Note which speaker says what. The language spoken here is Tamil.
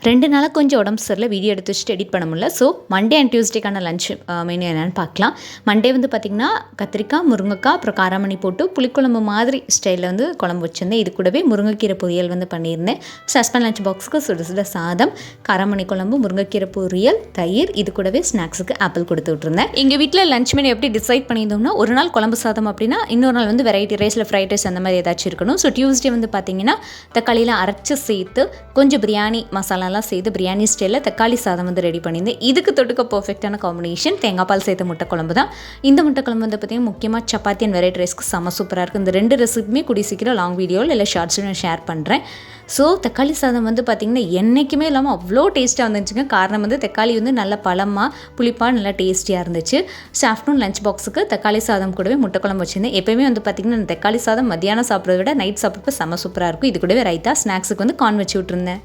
Speaker 1: 2 நாளாக கொஞ்சம் உடம்பு சரியில்ல, வீடியோ எடுத்து வச்சுட்டு எடிட் பண்ண முடியல. ஸோ மண்டே அண்ட் டியூஸ்டேக்கான லஞ்ச் மெனு என்னென்னு பார்க்கலாம். மண்டே வந்து பார்த்திங்கன்னா கத்திரிக்காய், முருங்கைக்காய், அப்புறம் காராமணி போட்டு புளிக்குழம்பு மாதிரி ஸ்டைலில் வந்து குழம்பு வச்சுருந்தேன். இது கூடவே முருங்கைக்கீரை பொரியல் வந்து பண்ணியிருந்தேன். ஸோ ஹஸ்பண்ட் லஞ்ச் பாக்ஸுக்கு சுட சுட சாதம், காராமணி குழம்பு, முருங்கைக்கீரை பொரியல், தயிர், இது கூடவே ஸ்நாக்ஸுக்கு ஆப்பிள் கொடுத்து விட்ருந்தேன். எங்கள் வீட்டில் லஞ்ச் மெனு எப்படி டிசைட் பண்ணியிருந்தோம்னா, ஒரு நாள் குழம்பு சாதம் அப்படின்னா இன்னொரு நாள் வந்து வெரைட்டி ரைஸில் ஃப்ரைட் ரைஸ் அந்த மாதிரி ஏதாச்சும் இருக்கணும். ஸோ டியூஸ்டே வந்து பார்த்திங்கன்னா தக்காளியில் அரைச்சி சேர்த்து கொஞ்சம் பிரியாணி மசாலா சேர்த்து பிரியாணி ஸ்டைலில் தக்காளி சாதம் வந்து ரெடி பண்ணியிருந்தேன். இதுக்கு தொட்டுக்க பர்ஃபெக்டான காம்பினேஷன் தேங்காய் பால் சேர்த்த முட்டை குழம்பு தான். இந்த முட்டை குழம்பு வந்து பார்த்திங்கன்னா முக்கியமாக சப்பாத்தி அண்ட் வெரைட்டி ரைஸ்க்கு செம சூப்பராக இருக்குது. இந்த 2 ரெசிபியுமே கூடிய சீக்கிரம் லாங் வீடியோவில் இல்லை ஷார்ட்ஸில் நான் ஷேர் பண்ணுறேன். ஸோ தக்காளி சாதம் வந்து பார்த்திங்கன்னா என்றைக்குமே இல்லாமல் அவ்வளோ டேஸ்ட்டாக வந்துச்சுங்க. காரணம் வந்து தக்காளி வந்து நல்ல பழமாக புளிப்பாக நல்லா டேஸ்டியாக இருந்துச்சு. ஸோ ஆஃப்டர்நூன் லஞ்ச் பாக்ஸுக்கு தக்காளி சாதம் கூடவே முட்டை குழம்பு வச்சுருந்தேன். எப்போயுமே வந்து பார்த்திங்கன்னா தக்காளி சாதம் மத்தியானம் சாப்பிட்றத விட நைட் சாப்பிட்றப்ப செம சூப்பராக இருக்கும். இது கூடவே ரைத்தா, ஸ்நாக்ஸுக்கு வந்து கார்ன் வச்சு விட்ருந்தேன்.